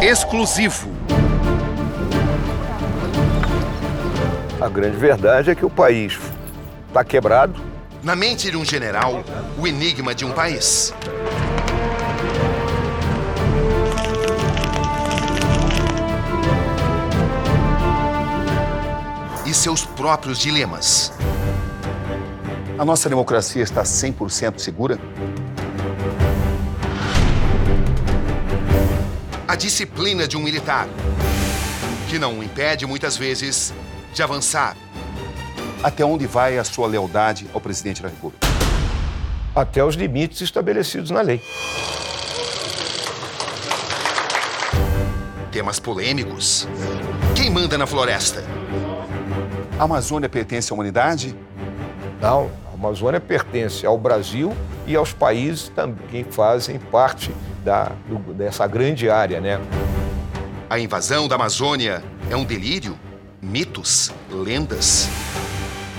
Exclusivo. A grande verdade é que o país está quebrado. Na mente de um general, o enigma de um país. E seus próprios dilemas. A nossa democracia está 100% segura? A disciplina de um militar, que não o impede, muitas vezes, de avançar. Até onde vai a sua lealdade ao presidente da República? Até os limites estabelecidos na lei. Temas polêmicos. Quem manda na floresta? A Amazônia pertence à humanidade? Não, a Amazônia pertence ao Brasil e aos países também que fazem parte dessa grande área, né? A invasão da Amazônia é um delírio? Mitos? Lendas?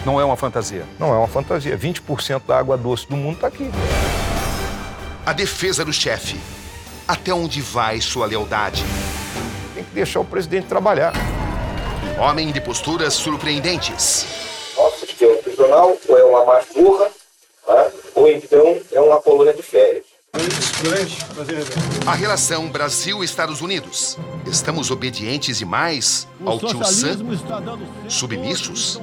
Não é uma fantasia. Não é uma fantasia. 20% da água doce do mundo está aqui. A defesa do chefe. Até onde vai sua lealdade? Tem que deixar o presidente trabalhar. Homem de posturas surpreendentes. Nosso sistema prisional ou é uma masmorra, tá? Ou então é uma colônia de férias. A relação Brasil-Estados Unidos. Estamos obedientes demais ao tio Sam? Submissos?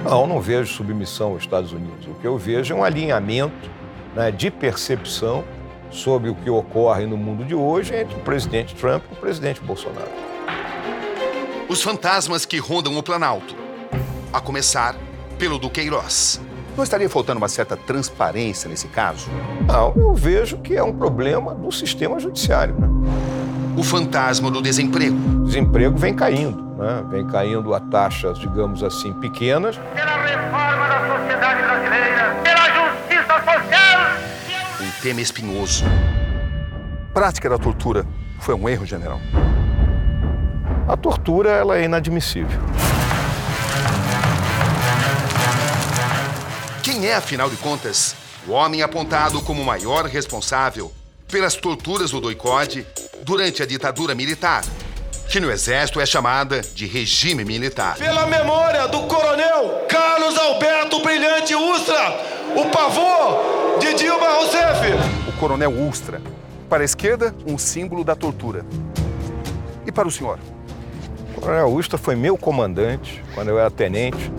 Não vejo submissão aos Estados Unidos. O que eu vejo é um alinhamento, né, de percepção sobre o que ocorre no mundo de hoje entre o presidente Trump e o presidente Bolsonaro. Os fantasmas que rondam o Planalto. A começar pelo do Queiroz. Não estaria faltando uma certa transparência nesse caso? Não, eu vejo que é um problema do sistema judiciário, né? O fantasma do desemprego. O desemprego vem caindo, né? Vem caindo a taxas, digamos assim, pequenas. Pela reforma da sociedade brasileira, pela justiça social. Um tema espinhoso. Prática da tortura foi um erro, general? A tortura, ela é inadmissível. Quem é, afinal de contas, o homem apontado como o maior responsável pelas torturas do doicode durante a ditadura militar, que no Exército é chamada de regime militar? Pela memória do coronel Carlos Alberto Brilhante Ustra, o pavor de Dilma Rousseff. O coronel Ustra, para a esquerda, um símbolo da tortura. E para o senhor? O coronel Ustra foi meu comandante quando eu era tenente.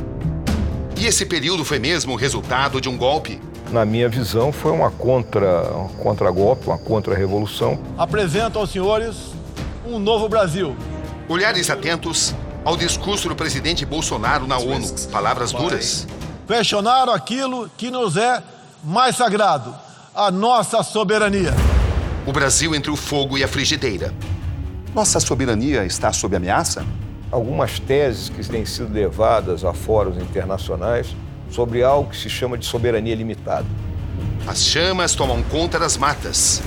E esse período foi mesmo o resultado de um golpe? Na minha visão, foi uma contra-golpe, uma contra-revolução. Apresento aos senhores um novo Brasil. Olhares atentos ao discurso do presidente Bolsonaro na ONU. Palavras duras. Questionaram aquilo que nos é mais sagrado, a nossa soberania. O Brasil entre o fogo e a frigideira. Nossa soberania está sob ameaça? Algumas teses que têm sido levadas a fóruns internacionais sobre algo que se chama de soberania limitada. As chamas tomam conta das matas.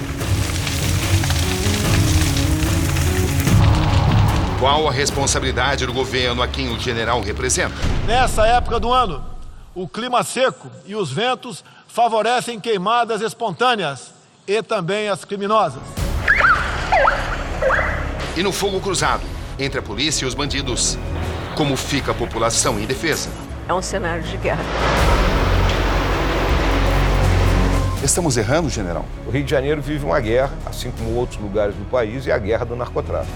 Qual a responsabilidade do governo a quem o general representa? Nessa época do ano, o clima seco e os ventos favorecem queimadas espontâneas e também as criminosas. E no fogo cruzado, entre a polícia e os bandidos, como fica a população indefesa? É um cenário de guerra. Estamos errando, general? O Rio de Janeiro vive uma guerra, assim como outros lugares do país, e a guerra do narcotráfico.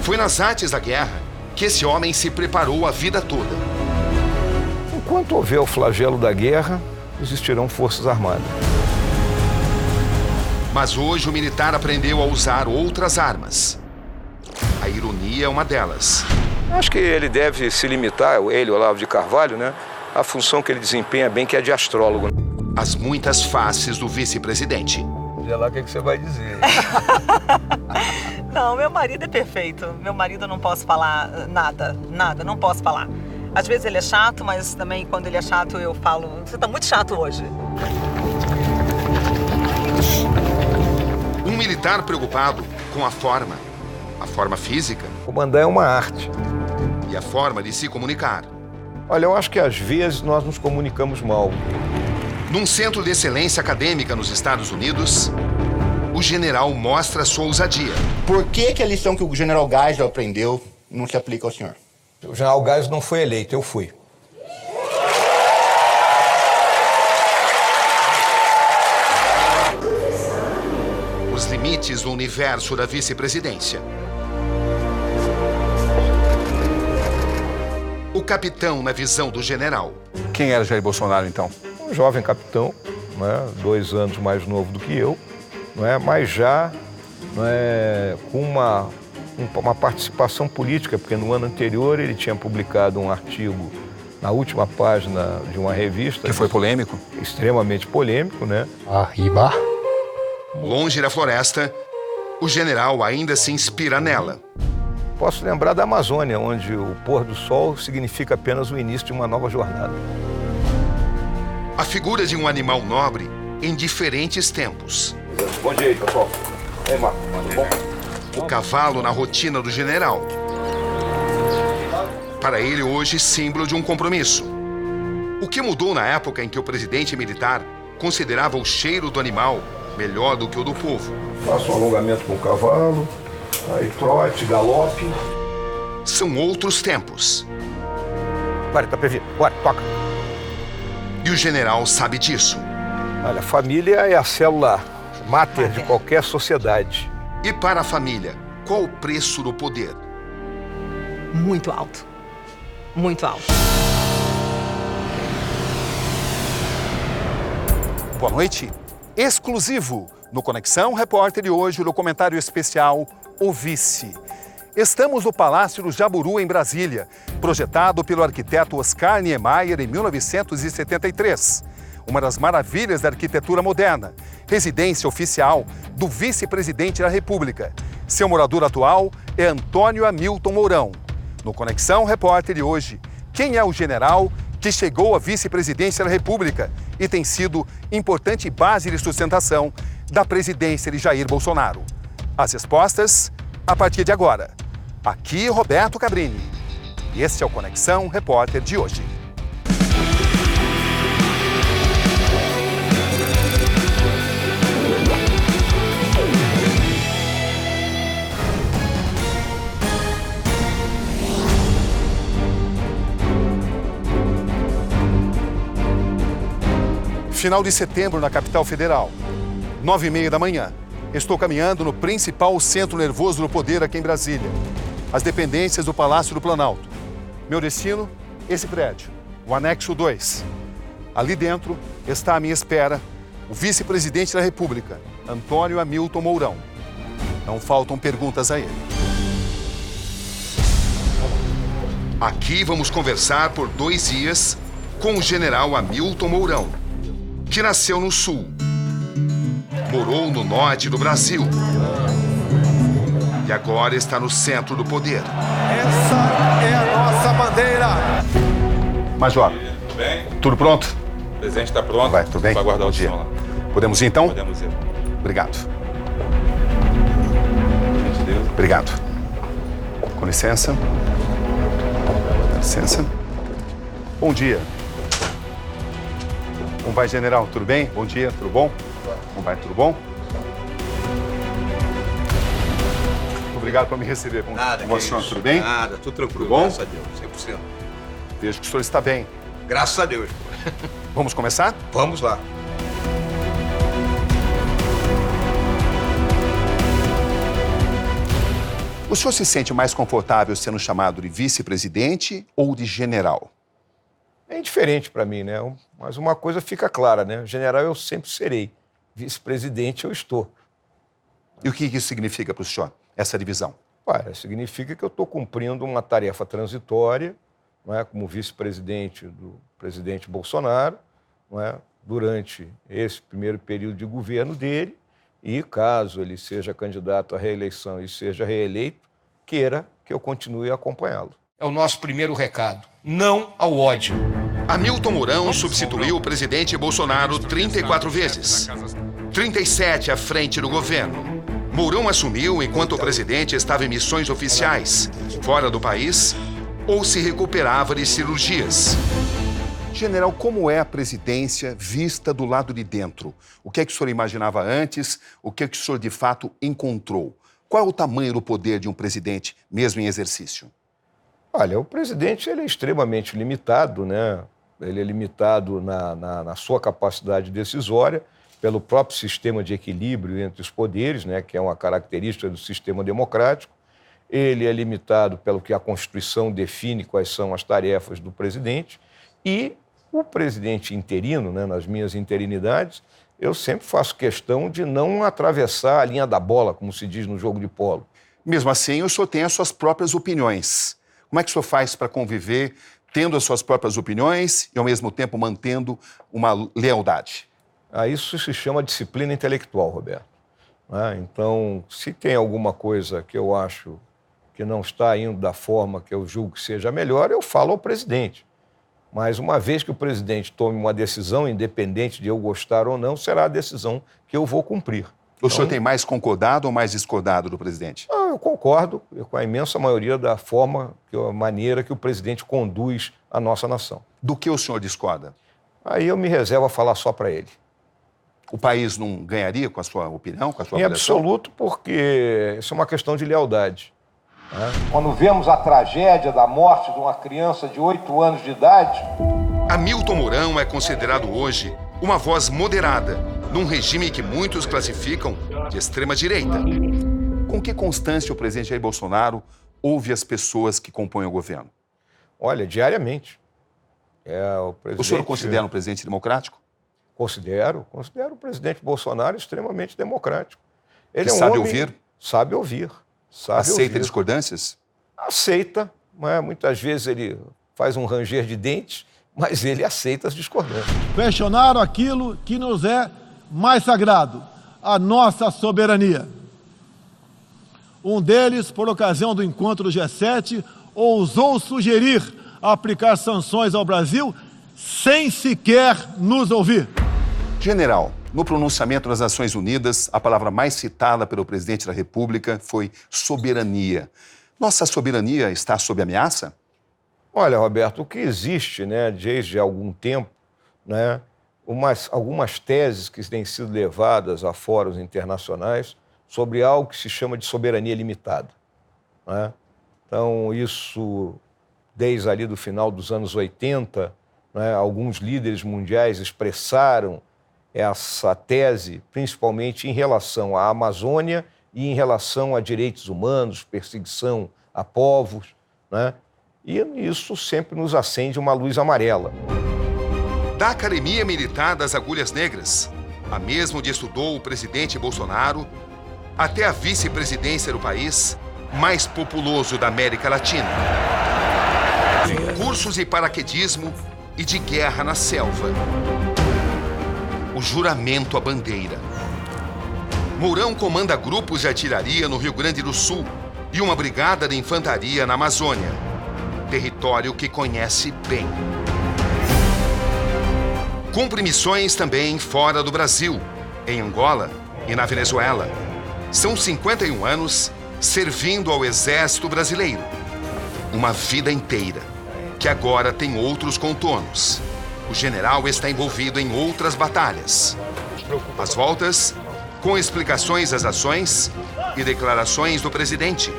Foi nas artes da guerra que esse homem se preparou a vida toda. Enquanto houver o flagelo da guerra, existirão forças armadas. Mas hoje o militar aprendeu a usar outras armas. A ironia é uma delas. Acho que ele deve se limitar, ele, Olavo de Carvalho, né, a função que ele desempenha bem, que é de astrólogo. As muitas faces do vice-presidente. Olha lá o que você vai dizer. Não, meu marido é perfeito. Meu marido eu não posso falar nada, não posso falar. Às vezes ele é chato, mas também quando ele é chato eu falo, você tá muito chato hoje. Um militar preocupado com a forma física Comandar é uma arte. e a forma de se comunicar. Olha, eu acho que às vezes nós nos comunicamos mal. Num centro de excelência acadêmica nos Estados Unidos, o general mostra sua ousadia. Por que a lição que o general Geisel aprendeu não se aplica ao senhor? O general Geisel não foi eleito, eu fui. Os limites do universo da vice-presidência. O capitão na visão do general. Quem era Jair Bolsonaro, então? Um jovem capitão, né, 2 anos mais novo do que eu, mas já com uma participação política, porque no ano anterior ele tinha publicado um artigo na última página de uma revista. Que foi polêmico? Extremamente polêmico, né? Arriba. Longe da floresta, o general ainda se inspira nela. Posso lembrar da Amazônia, onde o pôr do sol significa apenas o início de uma nova jornada. A figura de um animal nobre em diferentes tempos. Bom dia aí, pessoal. Ei, Marco, tudo bom? O cavalo na rotina do general. Para ele, hoje, símbolo de um compromisso. O que mudou na época em que o presidente militar considerava o cheiro do animal melhor do que o do povo? Faço um alongamento com o cavalo, aí trote, galope. São outros tempos. Bora, tá previsto. Bora, toca. E o general sabe disso. Olha, a família é a célula máter de qualquer sociedade. E para a família, qual o preço do poder? Muito alto. Muito alto. Boa noite. Exclusivo no Conexão Repórter de hoje, no comentário especial O Vice. Estamos no Palácio do Jaburu, em Brasília, projetado pelo arquiteto Oscar Niemeyer em 1973. Uma das maravilhas da arquitetura moderna, residência oficial do vice-presidente da República. Seu morador atual é Antônio Hamilton Mourão. No Conexão Repórter de hoje, quem é o general que chegou à vice-presidência da República e tem sido importante base de sustentação da presidência de Jair Bolsonaro? As respostas a partir de agora. Aqui Roberto Cabrini. E este é o Conexão Repórter de hoje. Final de setembro na capital federal, 9h30 da manhã. Estou caminhando no principal centro nervoso do poder aqui em Brasília, as dependências do Palácio do Planalto. Meu destino, esse prédio, o Anexo 2. Ali dentro está à minha espera o vice-presidente da República, Antônio Hamilton Mourão. Não faltam perguntas a ele. Aqui vamos conversar por 2 dias com o general Hamilton Mourão, que nasceu no Sul, morou no norte do Brasil e agora está no centro do poder. Essa é a nossa bandeira. Major, Tudo bem? tudo pronto? O presente está pronto? Vai, tudo bem? Vai guardar Bom o dia. som lá. Podemos ir então? Podemos ir. Obrigado. Gentileza. Obrigado. Com licença. Com licença. Bom dia. Como vai, general? Tudo bem? Bom dia, tudo bom? Como vai, tudo bom? Obrigado por me receber. Como Nada, vai, que senhor? isso. Tudo bem? Nada, tudo tranquilo, Tudo bom? graças a Deus, 100%. Vejo que o senhor está bem. Graças a Deus. Vamos começar? Vamos lá. O senhor se sente mais confortável sendo chamado de vice-presidente ou de general? É indiferente para mim, né? Mas uma coisa fica clara, né? General eu sempre serei, vice-presidente eu estou. E o que isso significa para o senhor, essa divisão? Olha, significa que eu estou cumprindo uma tarefa transitória, não é? Como vice-presidente do presidente Bolsonaro, não é? Durante esse primeiro período de governo dele, e caso ele seja candidato à reeleição e seja reeleito, queira que eu continue a acompanhá-lo. É o nosso primeiro recado. Não ao ódio. Hamilton Mourão substituiu o presidente Bolsonaro 34 vezes, 37 à frente do governo. Mourão assumiu enquanto o presidente estava em missões oficiais, fora do país, ou se recuperava de cirurgias. General, como é a presidência vista do lado de dentro? O que é que o senhor imaginava antes? O que é que o senhor, de fato, encontrou? Qual é o tamanho do poder de um presidente, mesmo em exercício? Olha, o presidente ele é extremamente limitado, né? Ele é limitado na sua capacidade decisória pelo próprio sistema de equilíbrio entre os poderes, né? Que é uma característica do sistema democrático. Ele é limitado pelo que a Constituição define quais são as tarefas do presidente. E o presidente interino, né, nas minhas interinidades, eu sempre faço questão de não atravessar a linha da bola, como se diz no jogo de polo. Mesmo assim, o senhor tem as suas próprias opiniões. Como é que o senhor faz para conviver tendo as suas próprias opiniões e, ao mesmo tempo, mantendo uma lealdade? Isso se chama disciplina intelectual, Roberto. Então, se tem alguma coisa que eu acho que não está indo da forma que eu julgo que seja melhor, eu falo ao presidente. Mas uma vez que o presidente tome uma decisão, independente de eu gostar ou não, será a decisão que eu vou cumprir. O senhor tem mais concordado ou mais discordado do presidente? Eu concordo com a imensa maioria da maneira que o presidente conduz a nossa nação. Do que o senhor discorda? Aí eu me reservo a falar só para ele. O país não ganharia com a sua opinião, com a sua avaliação? Em absoluto, porque isso é uma questão de lealdade. Quando vemos a tragédia da morte de uma criança de 8 anos de idade... Hamilton Mourão é considerado hoje uma voz moderada, num regime que muitos classificam de extrema-direita. Com que constância o presidente Jair Bolsonaro ouve as pessoas que compõem o governo? Olha, diariamente. O senhor considera um presidente democrático? Considero o presidente Bolsonaro extremamente democrático. Ele sabe ouvir? Sabe ouvir. Aceita discordâncias? Aceita, mas muitas vezes ele faz um ranger de dentes, mas ele aceita as discordâncias. Questionaram aquilo que nos é mais sagrado, a nossa soberania. Um deles, por ocasião do encontro do G7, ousou sugerir aplicar sanções ao Brasil sem sequer nos ouvir. General, no pronunciamento das Nações Unidas, a palavra mais citada pelo presidente da República foi soberania. Nossa soberania está sob ameaça? Olha, Roberto, o que existe, né, desde algum tempo, né, algumas teses que têm sido levadas a fóruns internacionais sobre algo que se chama de soberania limitada. Né? Então, isso, desde ali do final dos anos 80, né, alguns líderes mundiais expressaram essa tese, principalmente em relação à Amazônia e em relação a direitos humanos, perseguição a povos, né? E isso sempre nos acende uma luz amarela. Da Academia Militar das Agulhas Negras, a mesma onde estudou o presidente Bolsonaro, até a vice-presidência do país mais populoso da América Latina. Cursos de paraquedismo e de guerra na selva. O juramento à bandeira. Mourão comanda grupos de artilharia no Rio Grande do Sul e uma brigada de infantaria na Amazônia, território que conhece bem. Cumpre missões também fora do Brasil, em Angola e na Venezuela. São 51 anos servindo ao Exército Brasileiro. Uma vida inteira, que agora tem outros contornos. O general está envolvido em outras batalhas. Às voltas, com explicações das ações e declarações do presidente.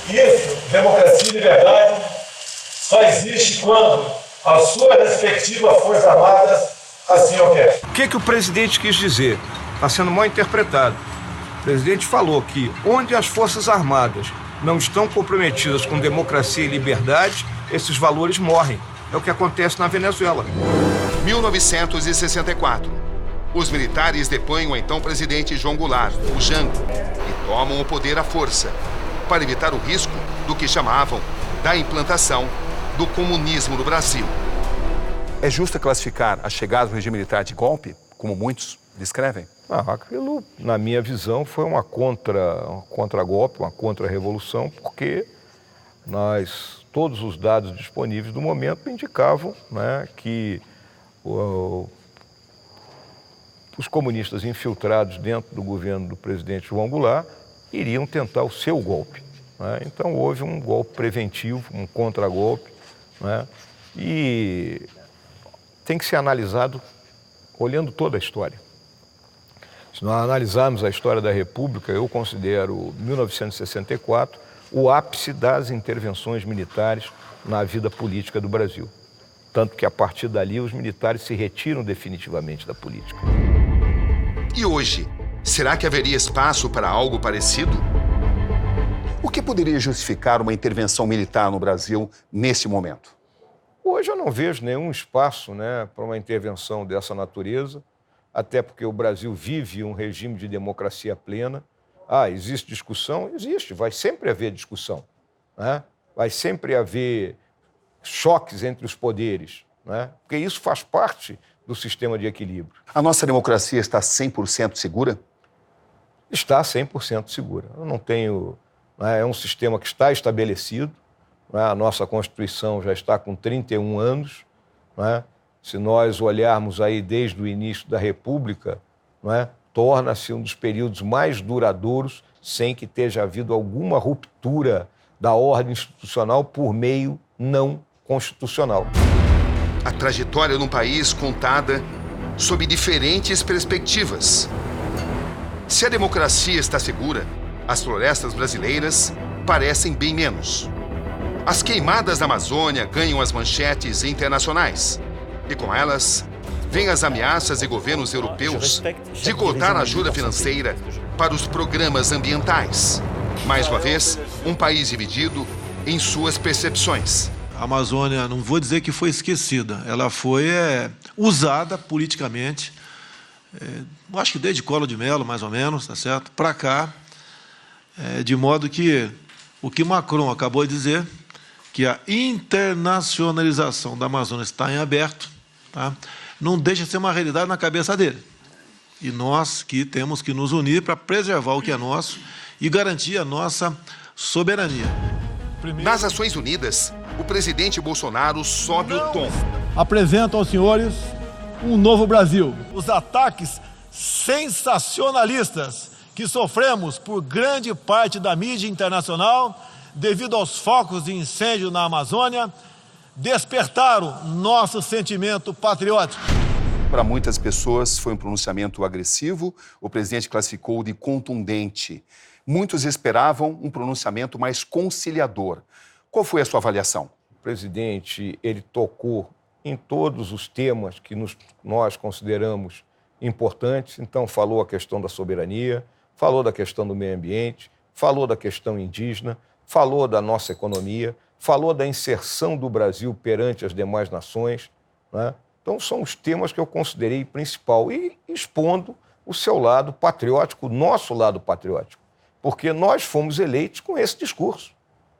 Isso, democracia e liberdade, só existe quando a sua respectiva Força Armada assim o quer. O que o presidente quis dizer? Está sendo mal interpretado. O presidente falou que onde as Forças Armadas não estão comprometidas com democracia e liberdade, esses valores morrem. É o que acontece na Venezuela. 1964. Os militares depõem o então presidente João Goulart, o Jango, e tomam o poder à força, para evitar o risco do que chamavam da implantação do comunismo no Brasil. É justo classificar a chegada do regime militar de golpe, como muitos descrevem? Aquilo, na minha visão, foi uma contra-golpe, uma contra-revolução, porque todos os dados disponíveis do momento indicavam, né, que os comunistas infiltrados dentro do governo do presidente João Goulart iriam tentar o seu golpe. Né? Então houve um golpe preventivo, um contra-golpe, né? E tem que ser analisado olhando toda a história. Se nós analisarmos a história da República, eu considero 1964 o ápice das intervenções militares na vida política do Brasil. Tanto que, a partir dali, os militares se retiram definitivamente da política. E hoje, será que haveria espaço para algo parecido? O que poderia justificar uma intervenção militar no Brasil nesse momento? Hoje eu não vejo nenhum espaço, né, para uma intervenção dessa natureza, até porque o Brasil vive um regime de democracia plena. Existe discussão? Existe, vai sempre haver discussão, né? Vai sempre haver choques entre os poderes, né? Porque isso faz parte do sistema de equilíbrio. A nossa democracia está 100% segura? Está 100% segura. Eu não tenho... É um sistema que está estabelecido, né? A nossa Constituição já está com 31 anos, né? Se nós olharmos aí desde o início da República, né, torna-se um dos períodos mais duradouros sem que tenha havido alguma ruptura da ordem institucional por meio não constitucional. A trajetória de um país contada sob diferentes perspectivas. Se a democracia está segura, as florestas brasileiras parecem bem menos. As queimadas da Amazônia ganham as manchetes internacionais. E com elas, vêm as ameaças de governos europeus de cortar a ajuda financeira para os programas ambientais. Mais uma vez, um país dividido em suas percepções. A Amazônia, não vou dizer que foi esquecida, ela foi usada politicamente, acho que desde Collor de Mello, mais ou menos, tá certo? Para cá, de modo que o que Macron acabou de dizer, que a internacionalização da Amazônia está em aberto, tá? Não deixa de ser uma realidade na cabeça dele. E nós que temos que nos unir para preservar o que é nosso e garantir a nossa soberania. Nas Nações Unidas, o presidente Bolsonaro sobe o tom. Apresento aos senhores um novo Brasil. Os ataques sensacionalistas que sofremos por grande parte da mídia internacional devido aos focos de incêndio na Amazônia despertaram nosso sentimento patriótico. Para muitas pessoas foi um pronunciamento agressivo, o presidente classificou de contundente. Muitos esperavam um pronunciamento mais conciliador. Qual foi a sua avaliação? O presidente, ele tocou em todos os temas que nós consideramos importantes. Então, falou a questão da soberania, falou da questão do meio ambiente, falou da questão indígena, falou da nossa economia, falou da inserção do Brasil perante as demais nações, né? Então, são os temas que eu considerei principal e expondo o seu lado patriótico, o nosso lado patriótico, porque nós fomos eleitos com esse discurso,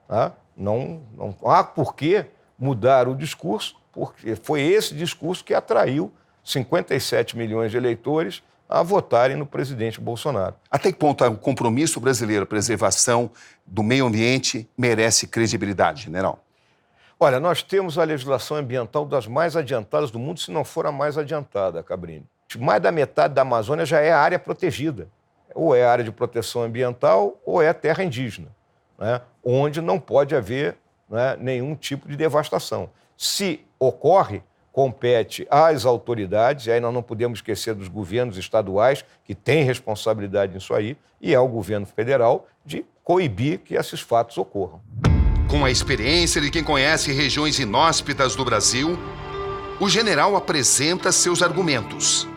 tá? Não há por que mudar o discurso, porque foi esse discurso que atraiu 57 milhões de eleitores a votarem no presidente Bolsonaro. Até que ponto o compromisso brasileiro, a preservação do meio ambiente, merece credibilidade, general? Olha, nós temos a legislação ambiental das mais adiantadas do mundo, se não for a mais adiantada, Cabrini. Mais da metade da Amazônia já é área protegida. Ou é área de proteção ambiental ou é terra indígena, né? Onde não pode haver, né, nenhum tipo de devastação. Se ocorre, compete às autoridades, e aí nós não podemos esquecer dos governos estaduais, que têm responsabilidade nisso aí, e ao governo federal de coibir que esses fatos ocorram. Com a experiência de quem conhece regiões inóspitas do Brasil, o general apresenta seus argumentos.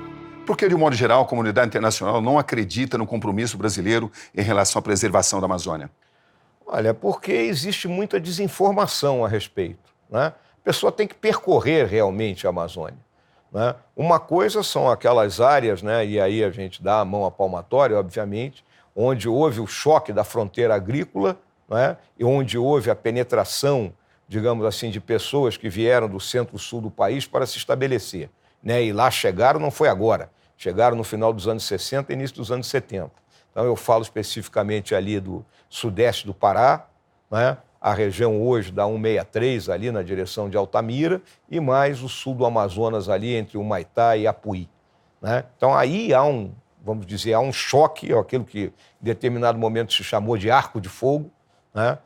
Porque, de um modo geral, a comunidade internacional não acredita no compromisso brasileiro em relação à preservação da Amazônia? Olha, porque existe muita desinformação a respeito, né? A pessoa tem que percorrer realmente a Amazônia, né? Uma coisa são aquelas áreas, né, e aí a gente dá a mão à palmatória, obviamente, onde houve o choque da fronteira agrícola, né, e onde houve a penetração, digamos assim, de pessoas que vieram do centro-sul do país para se estabelecer, né? E lá chegaram, não foi agora, chegaram no final dos anos 60 e início dos anos 70. Então eu falo especificamente ali do sudeste do Pará, né? A região hoje da 163 ali na direção de Altamira e mais o sul do Amazonas ali entre o Humaitá e Apuí, né? Então aí há vamos dizer, há um choque, aquilo que em determinado momento se chamou de arco de fogo, né?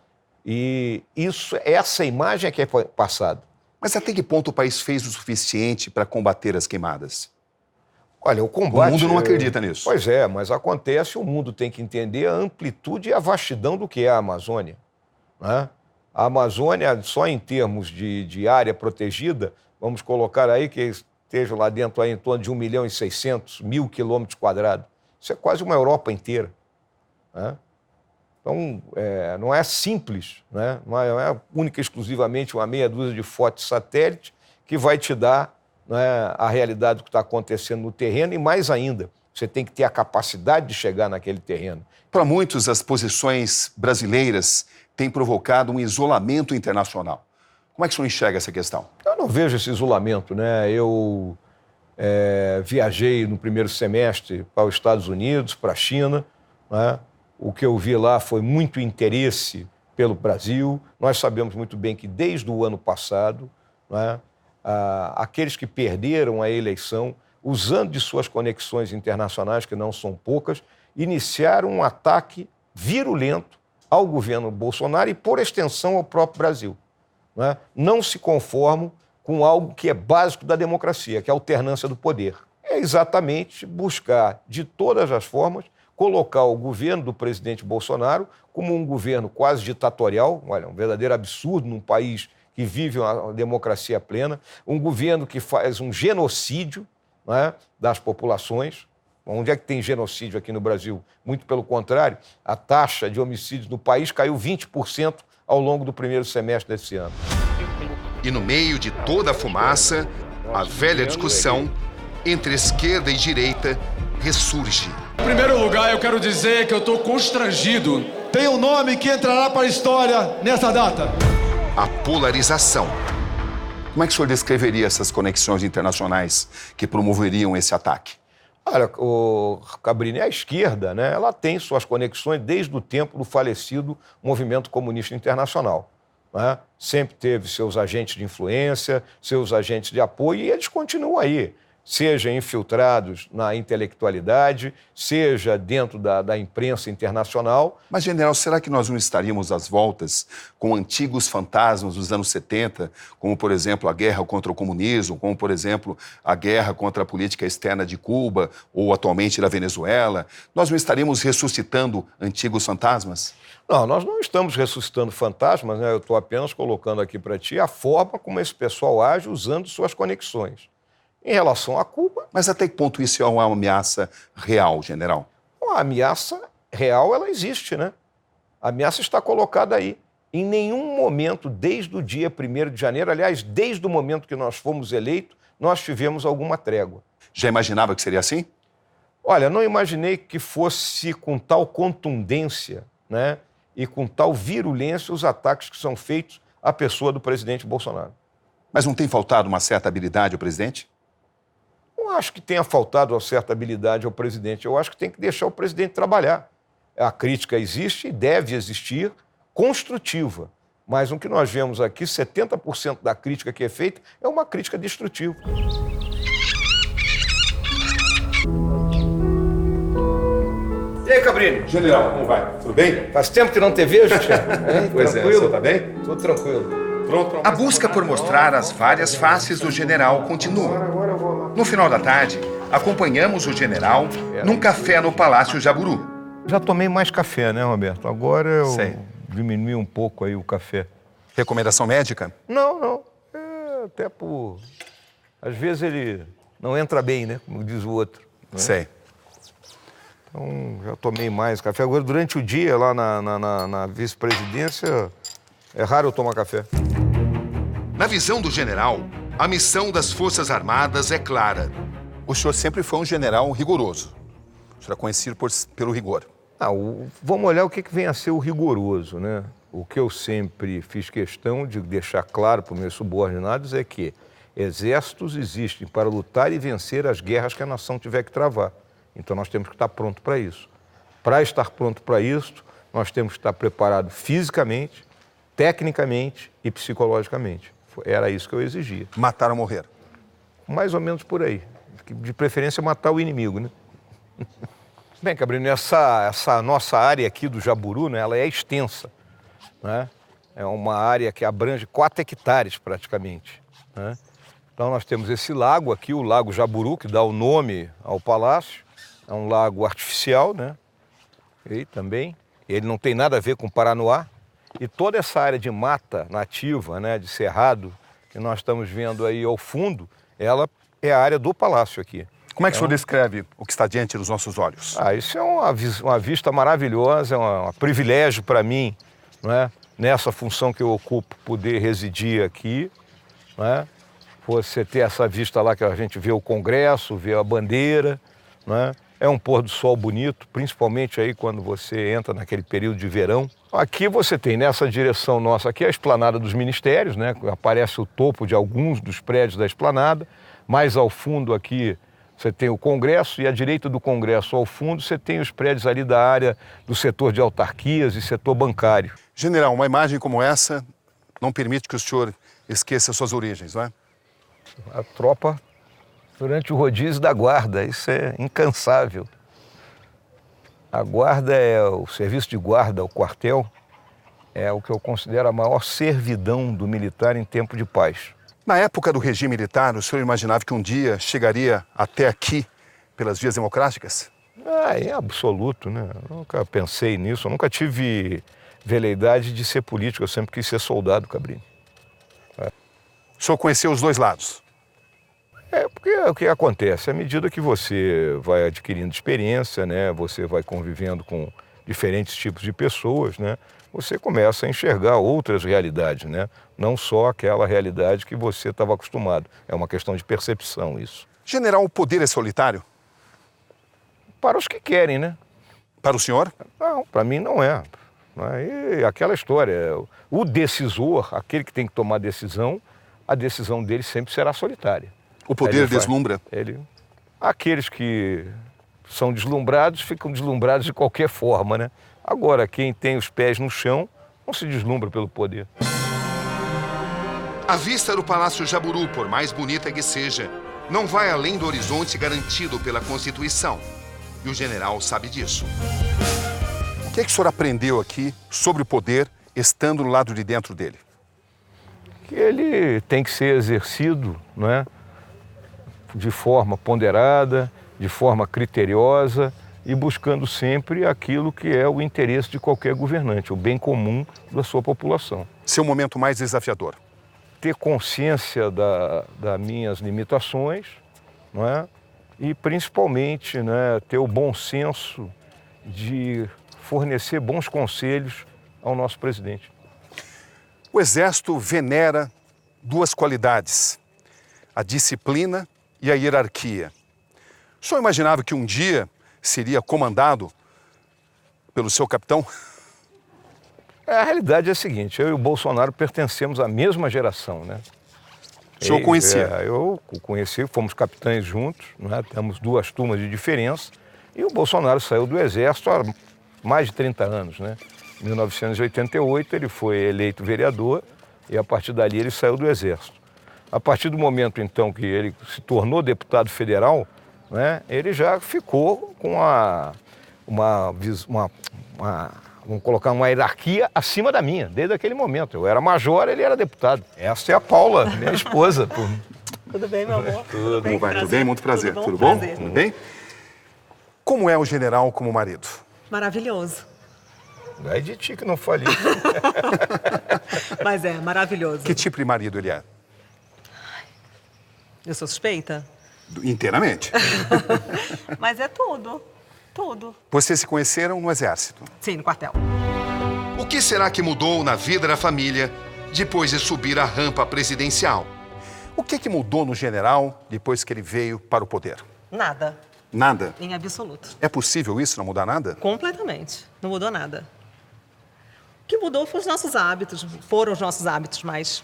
E essa imagem é que é passada. Mas até que ponto o país fez o suficiente para combater as queimadas? Olha, o combate... O mundo não acredita nisso. Pois é, mas acontece, o mundo tem que entender a amplitude e a vastidão do que é a Amazônia, né? A Amazônia, só em termos de área protegida, vamos colocar aí que esteja lá dentro aí em torno de 1.600.000 quilômetros quadrados. Isso é quase uma Europa inteira, né? Então, não é simples, né? Não é única e exclusivamente uma meia dúzia de fotos de satélite que vai te dar, né, a realidade do que está acontecendo no terreno, e mais ainda, você tem que ter a capacidade de chegar naquele terreno. Para muitos, as posições brasileiras têm provocado um isolamento internacional. Como é que o senhor enxerga essa questão? Eu não vejo esse isolamento, né? Eu viajei no primeiro semestre para os Estados Unidos, para a China, né? O que eu vi lá foi muito interesse pelo Brasil. Nós sabemos muito bem que desde o ano passado, né, aqueles que perderam a eleição, usando de suas conexões internacionais, que não são poucas, iniciaram um ataque virulento ao governo Bolsonaro e, por extensão, ao próprio Brasil, né? Não se conformam com algo que é básico da democracia, que é a alternância do poder. É exatamente buscar, de todas as formas, colocar o governo do presidente Bolsonaro como um governo quase ditatorial, olha, um verdadeiro absurdo num país que vive uma democracia plena, um governo que faz um genocídio, né, das populações. Onde é que tem genocídio aqui no Brasil? Muito pelo contrário, a taxa de homicídios no país caiu 20% ao longo do primeiro semestre desse ano. E no meio de toda a fumaça, a velha discussão entre esquerda e direita ressurge. Em primeiro lugar, eu quero dizer que eu estou constrangido. Tem um nome que entrará para a história nessa data. A polarização. Como é que o senhor descreveria essas conexões internacionais que promoveriam esse ataque? Olha, Cabrini, a esquerda, né, ela tem suas conexões desde o tempo do falecido Movimento Comunista Internacional, né? Sempre teve seus agentes de influência, seus agentes de apoio, e eles continuam aí, seja infiltrados na intelectualidade, seja dentro da imprensa internacional. Mas, general, será que nós não estaríamos às voltas com antigos fantasmas dos anos 70, como, por exemplo, a guerra contra o comunismo, como, por exemplo, a guerra contra a política externa de Cuba ou, atualmente, da Venezuela? Nós não estaríamos ressuscitando antigos fantasmas? Não, nós não estamos ressuscitando fantasmas, né? Eu estou apenas colocando aqui para ti a forma como esse pessoal age usando suas conexões. Em relação a Cuba... Mas até que ponto isso é uma ameaça real, general? A ameaça real, ela existe, né? A ameaça está colocada aí. Em nenhum momento, desde o dia 1º de janeiro, aliás, desde o momento que nós fomos eleitos, nós tivemos alguma trégua. Já imaginava que seria assim? Olha, não imaginei que fosse com tal contundência, né, e com tal virulência os ataques que são feitos à pessoa do presidente Bolsonaro. Mas não tem faltado uma certa habilidade ao presidente? Não acho que tenha faltado uma certa habilidade ao presidente. Eu acho que tem que deixar o presidente trabalhar. A crítica existe e deve existir, construtiva. Mas o que nós vemos aqui, 70% da crítica que é feita é uma crítica destrutiva. E aí, Cabrini? General, como vai? Tudo bem? Faz tempo que não te vejo, Tiago. Pois é, o senhor tá bem? Tô tranquilo. A busca por mostrar as várias faces do general continua. No final da tarde, acompanhamos o general num café no Palácio Jaburu. Já tomei mais café, né, Roberto? Agora eu diminui um pouco aí o café. Recomendação médica? Não. Até por... Às vezes ele não entra bem, né? Como diz o outro. Né? Sei. Então, já tomei mais café. Agora, durante o dia, lá na vice-presidência, é raro eu tomar café. Na visão do general, a missão das Forças Armadas é clara. O senhor sempre foi um general rigoroso. O senhor é conhecido pelo rigor. Vamos olhar o que vem a ser o rigoroso, né? O que eu sempre fiz questão de deixar claro para os meus subordinados é que exércitos existem para lutar e vencer as guerras que a nação tiver que travar. Então nós temos que estar pronto para isso. Para estar pronto para isso, nós temos que estar preparado fisicamente, tecnicamente e psicologicamente. Era isso que eu exigia. Matar ou morrer? Mais ou menos por aí. De preferência, matar o inimigo, né? Bem, Cabrini, essa nossa área aqui do Jaburu, né, ela é extensa, né? É uma área que abrange 4 hectares praticamente, né? Então nós temos esse lago aqui, o Lago Jaburu, que dá o nome ao palácio. É um lago artificial, né? E também, ele não tem nada a ver com Paranoá. E toda essa área de mata nativa, né, de cerrado, que nós estamos vendo aí ao fundo, ela é a área do palácio aqui. Como é que o senhor descreve o que está diante dos nossos olhos? Isso é uma vista maravilhosa, é um privilégio para mim, né, nessa função que eu ocupo, poder residir aqui, né? Você ter essa vista lá que a gente vê o Congresso, vê a bandeira, né? É um pôr do sol bonito, principalmente aí quando você entra naquele período de verão. Aqui você tem, nessa direção nossa, aqui a esplanada dos ministérios, né? Aparece o topo de alguns dos prédios da esplanada. Mais ao fundo aqui você tem o Congresso e à direita do Congresso ao fundo você tem os prédios ali da área do setor de autarquias e setor bancário. General, uma imagem como essa não permite que o senhor esqueça suas origens, não é? A tropa durante o rodízio da guarda, isso é incansável. A guarda é o serviço de guarda, o quartel, é o que eu considero a maior servidão do militar em tempo de paz. Na época do regime militar, o senhor imaginava que um dia chegaria até aqui pelas vias democráticas? Em absoluto, né? Eu nunca pensei nisso, eu nunca tive veleidade de ser político, eu sempre quis ser soldado, Cabrini. O senhor conheceu os dois lados? Porque o que acontece, à medida que você vai adquirindo experiência, né, você vai convivendo com diferentes tipos de pessoas, né, você começa a enxergar outras realidades, né, não só aquela realidade que você estava acostumado. É uma questão de percepção isso. General, o poder é solitário? Para os que querem, né? Para o senhor? Não, para mim não é. E aquela história, o decisor, aquele que tem que tomar a decisão dele sempre será solitária. O poder deslumbra? Aqueles que são deslumbrados ficam deslumbrados de qualquer forma, né? Agora, quem tem os pés no chão não se deslumbra pelo poder. A vista do Palácio Jaburu, por mais bonita que seja, não vai além do horizonte garantido pela Constituição. E o general sabe disso. O que é que o senhor aprendeu aqui sobre o poder, estando no lado de dentro dele? Que ele tem que ser exercido, não é? De forma ponderada, de forma criteriosa e buscando sempre aquilo que é o interesse de qualquer governante, o bem comum da sua população. Seu momento mais desafiador? Ter consciência das minhas limitações, não é? E principalmente, né, ter o bom senso de fornecer bons conselhos ao nosso presidente. O Exército venera duas qualidades, a disciplina e a hierarquia. O senhor imaginava que um dia seria comandado pelo seu capitão? A realidade é a seguinte, eu e o Bolsonaro pertencemos à mesma geração, né? O senhor conhecia? Eu conheci, fomos capitães juntos, né? Temos 2 turmas de diferença, e o Bolsonaro saiu do Exército há mais de 30 anos, né? Em 1988 ele foi eleito vereador e a partir dali ele saiu do Exército. A partir do momento, então, que ele se tornou deputado federal, né, ele já ficou com vamos colocar uma hierarquia acima da minha, desde aquele momento. Eu era major, ele era deputado. Essa é a Paula, minha esposa. Tudo bem, meu amor? Como vai? Tudo bem? Muito prazer. Tudo bom? Tudo bem? Como é o general como marido? Maravilhoso. Não é de ti que não falei. Mas é, maravilhoso. Que tipo de marido ele é? Eu sou suspeita? Inteiramente. Mas é tudo. Tudo. Vocês se conheceram no Exército? Sim, no quartel. O que será que mudou na vida da família depois de subir a rampa presidencial? O que mudou no general depois que ele veio para o poder? Nada. Nada? Em absoluto. É possível isso, não mudar nada? Completamente. Não mudou nada. O que mudou foram os nossos hábitos, mas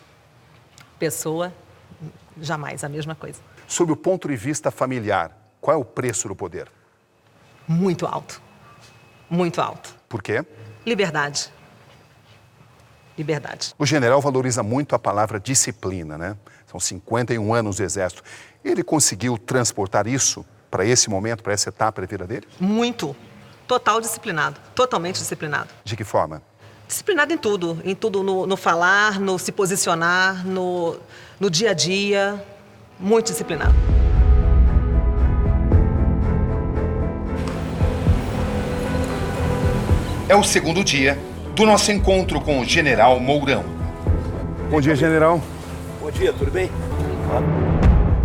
pessoa, jamais a mesma coisa. Sob o ponto de vista familiar, qual é o preço do poder? Muito alto. Muito alto. Por quê? Liberdade. Liberdade. O general valoriza muito a palavra disciplina, né? São 51 anos de Exército. Ele conseguiu transportar isso para esse momento, para essa etapa da vida dele? Muito. Total disciplinado. Totalmente disciplinado. De que forma? Disciplinado em tudo no falar, no se posicionar, no dia a dia, muito disciplinado. É o segundo dia do nosso encontro com o General Mourão. Bom dia, general. Bom dia, tudo bem?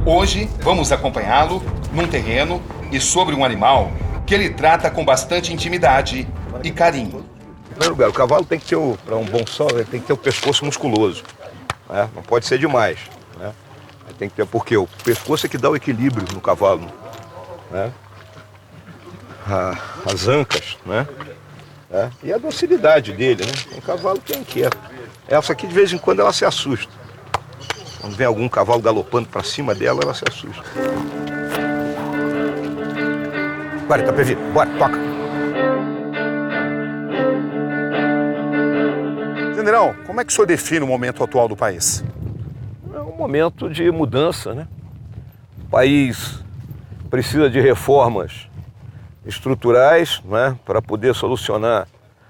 Hoje vamos acompanhá-lo num terreno e sobre um animal que ele trata com bastante intimidade e carinho. Em primeiro lugar, o cavalo tem que ter, para um bom sol, ele tem que ter o pescoço musculoso. Né? Não pode ser demais. Né? Tem que ter, porque o pescoço é que dá o equilíbrio no cavalo. Né? As ancas, né? E a docilidade dele, né? Um cavalo que é inquieto. Essa aqui, de vez em quando, ela se assusta. Quando vem algum cavalo galopando para cima dela, ela se assusta. Bora, Itapevi, bora, toca. General, como é que o senhor define o momento atual do país? É um momento de mudança, né? O país precisa de reformas estruturais, né, para poder solucionar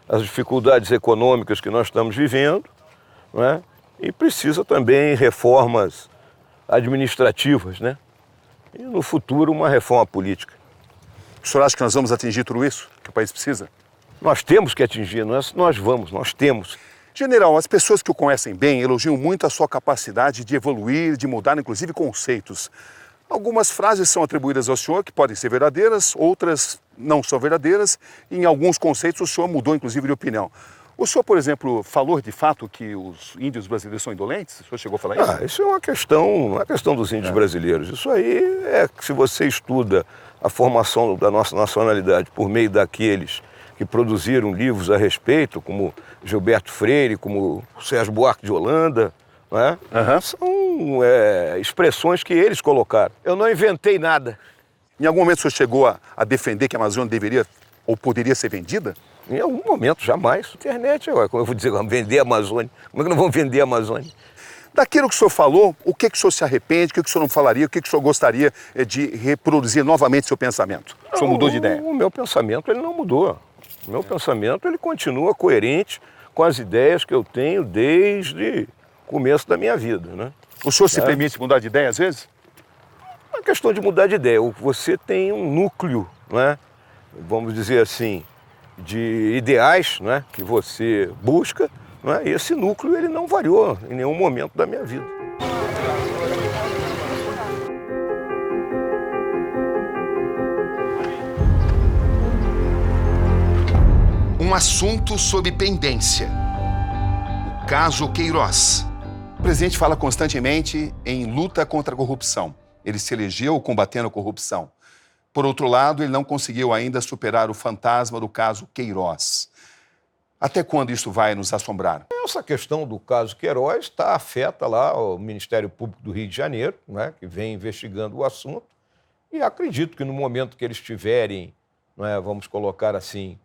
as dificuldades econômicas que nós estamos vivendo, né? E precisa também reformas administrativas, né? E no futuro uma reforma política. O senhor acha que nós vamos atingir tudo isso que o país precisa? Nós temos que atingir, nós temos. General, as pessoas que o conhecem bem elogiam muito a sua capacidade de evoluir, de mudar, inclusive, conceitos. Algumas frases são atribuídas ao senhor que podem ser verdadeiras, outras não são verdadeiras. E em alguns conceitos o senhor mudou, inclusive, de opinião. O senhor, por exemplo, falou de fato que os índios brasileiros são indolentes? O senhor chegou a falar isso? Isso é uma questão dos índios brasileiros. Isso aí é que, se você estuda a formação da nossa nacionalidade por meio daqueles que produziram livros a respeito, como Gilberto Freire, como Sérgio Buarque de Holanda, né? São expressões que eles colocaram. Eu não inventei nada. Em algum momento o senhor chegou a defender que a Amazônia deveria ou poderia ser vendida? Em algum momento, jamais. Internet, como eu vou dizer, vamos vender a Amazônia. Como é que não vamos vender a Amazônia? Daquilo que o senhor falou, o que o senhor se arrepende, o que o senhor não falaria, o que o senhor gostaria de reproduzir novamente seu pensamento? O senhor mudou de ideia? O meu pensamento, ele não mudou. O meu pensamento, ele continua coerente com as ideias que eu tenho desde o começo da minha vida, né? O senhor se permite mudar de ideia às vezes? Não é questão de mudar de ideia. Você tem um núcleo, né? Vamos dizer assim, de ideais, né? Que você busca, né? E esse núcleo ele não variou em nenhum momento da minha vida. Um assunto sob pendência. O caso Queiroz. O presidente fala constantemente em luta contra a corrupção. Ele se elegeu combatendo a corrupção. Por outro lado, ele não conseguiu ainda superar o fantasma do caso Queiroz. Até quando isso vai nos assombrar? Essa questão do caso Queiroz afeta lá o Ministério Público do Rio de Janeiro, né, que vem investigando o assunto. E acredito que no momento que eles tiverem, né, vamos colocar assim,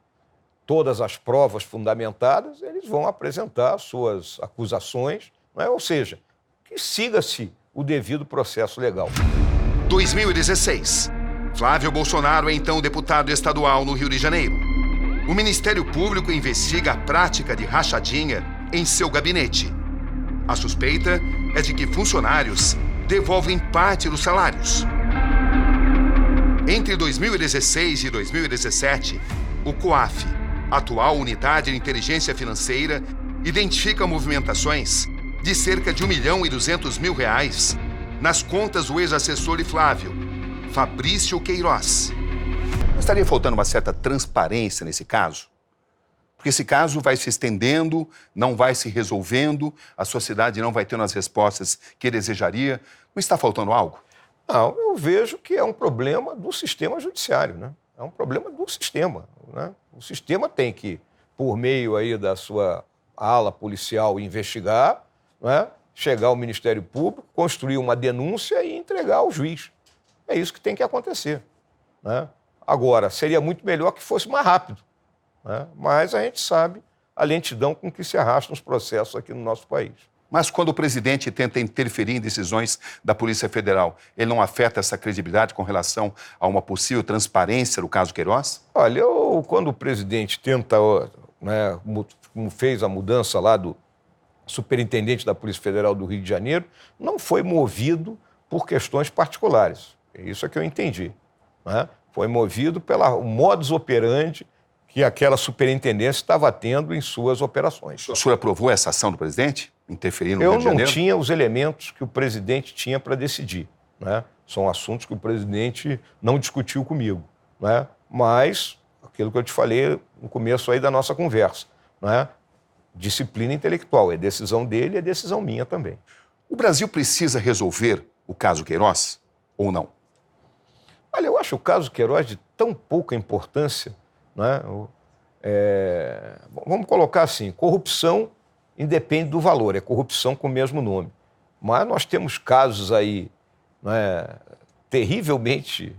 todas as provas fundamentadas, eles vão apresentar suas acusações, né? Ou seja, que siga-se o devido processo legal. 2016. Flávio Bolsonaro é então deputado estadual no Rio de Janeiro. O Ministério Público investiga a prática de rachadinha em seu gabinete. A suspeita é de que funcionários devolvem parte dos salários. Entre 2016 e 2017, o COAF, atual Unidade de Inteligência Financeira, identifica movimentações de cerca de R$1.200.000 nas contas do ex-assessor de Flávio, Fabrício Queiroz. Não estaria faltando uma certa transparência nesse caso? Porque esse caso vai se estendendo, não vai se resolvendo, a sociedade não vai tendo as respostas que desejaria. Não está faltando algo? Não, eu vejo que é um problema do sistema judiciário, né? É um problema do sistema, né? O sistema tem que, por meio aí da sua ala policial, investigar, né? Chegar ao Ministério Público, construir uma denúncia e entregar ao juiz. É isso que tem que acontecer, né? Agora, seria muito melhor que fosse mais rápido, né? Mas a gente sabe a lentidão com que se arrastam os processos aqui no nosso país. Mas quando o presidente tenta interferir em decisões da Polícia Federal, ele não afeta essa credibilidade com relação a uma possível transparência do caso Queiroz? Olha, quando o presidente tenta né, como fez a mudança lá do superintendente da Polícia Federal do Rio de Janeiro, não foi movido por questões particulares. Isso é que eu entendi. Né? Foi movido pelo modus operandi que aquela superintendência estava tendo em suas operações. O senhor aprovou essa ação do presidente? Interferir no Rio de Janeiro? Eu não tinha os elementos que o presidente tinha para decidir. Né? São assuntos que o presidente não discutiu comigo. Né? Mas, aquilo que eu te falei no começo aí da nossa conversa, né? Disciplina intelectual, é decisão dele, é decisão minha também. O Brasil precisa resolver o caso Queiroz ou não? Olha, eu acho o caso Queiroz de tão pouca importância, né? Vamos colocar assim, corrupção independe do valor, é corrupção com o mesmo nome. Mas nós temos casos aí, né, terrivelmente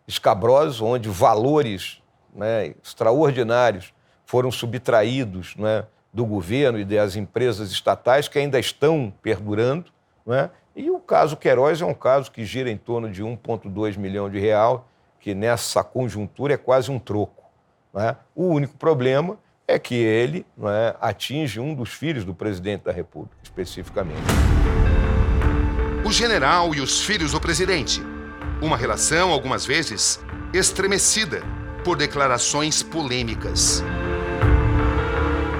escabrosos, onde valores, né, extraordinários foram subtraídos, né, do governo e das empresas estatais que ainda estão perdurando, né? E o caso Queiroz é um caso que gira em torno de 1,2 milhão de reais, que nessa conjuntura é quase um troco. Né? O único problema é que ele, né, atinge um dos filhos do presidente da República, especificamente. O general e os filhos do presidente. Uma relação, algumas vezes, estremecida por declarações polêmicas.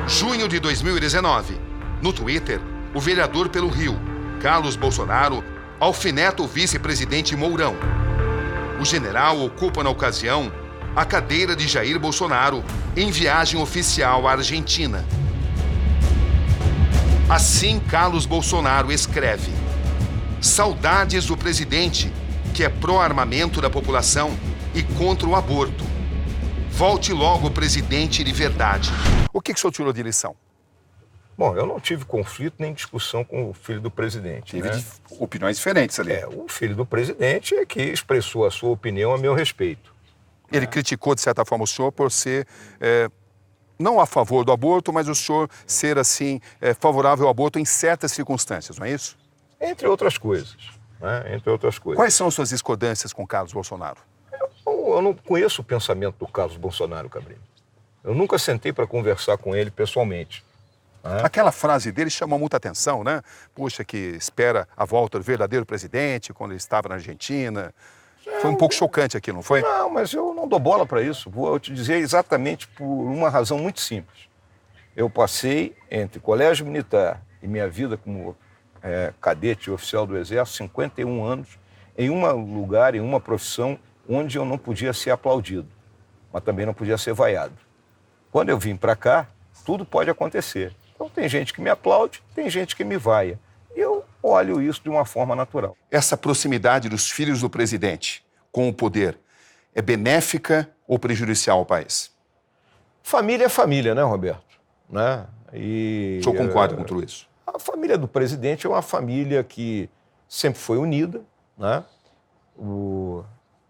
Junho de 2019. No Twitter, o vereador pelo Rio, Carlos Bolsonaro, alfineta o vice-presidente Mourão. O general ocupa, na ocasião, a cadeira de Jair Bolsonaro em viagem oficial à Argentina. Assim, Carlos Bolsonaro escreve: saudades do presidente, que é pró-armamento da população e contra o aborto. Volte logo, presidente de verdade. O que o senhor tirou de lição? Bom, eu não tive conflito nem discussão com o filho do presidente. Teve opiniões diferentes ali. O filho do presidente é que expressou a sua opinião a meu respeito. Ele criticou, de certa forma, o senhor por ser não a favor do aborto, mas o senhor ser, assim, favorável ao aborto em certas circunstâncias, não é isso? Entre outras coisas. Né? Entre outras coisas. Quais são as suas discordâncias com Carlos Bolsonaro? Eu não conheço o pensamento do Carlos Bolsonaro, Cabrini. Eu nunca sentei para conversar com ele pessoalmente. Aquela frase dele chamou muita atenção, né? Puxa, que espera a volta do verdadeiro presidente quando ele estava na Argentina. Foi um pouco chocante aquilo, não foi? Não, mas eu não dou bola para isso. Vou te dizer exatamente por uma razão muito simples. Eu passei entre colégio militar e minha vida como cadete oficial do Exército, 51 anos, em um lugar, em uma profissão onde eu não podia ser aplaudido, mas também não podia ser vaiado. Quando eu vim para cá, tudo pode acontecer. Então tem gente que me aplaude, tem gente que me vaia. E eu olho isso de uma forma natural. Essa proximidade dos filhos do presidente com o poder é benéfica ou prejudicial ao país? Família é família, né, Roberto? Né? E o senhor concorda com tudo isso? A família do presidente é uma família que sempre foi unida, né?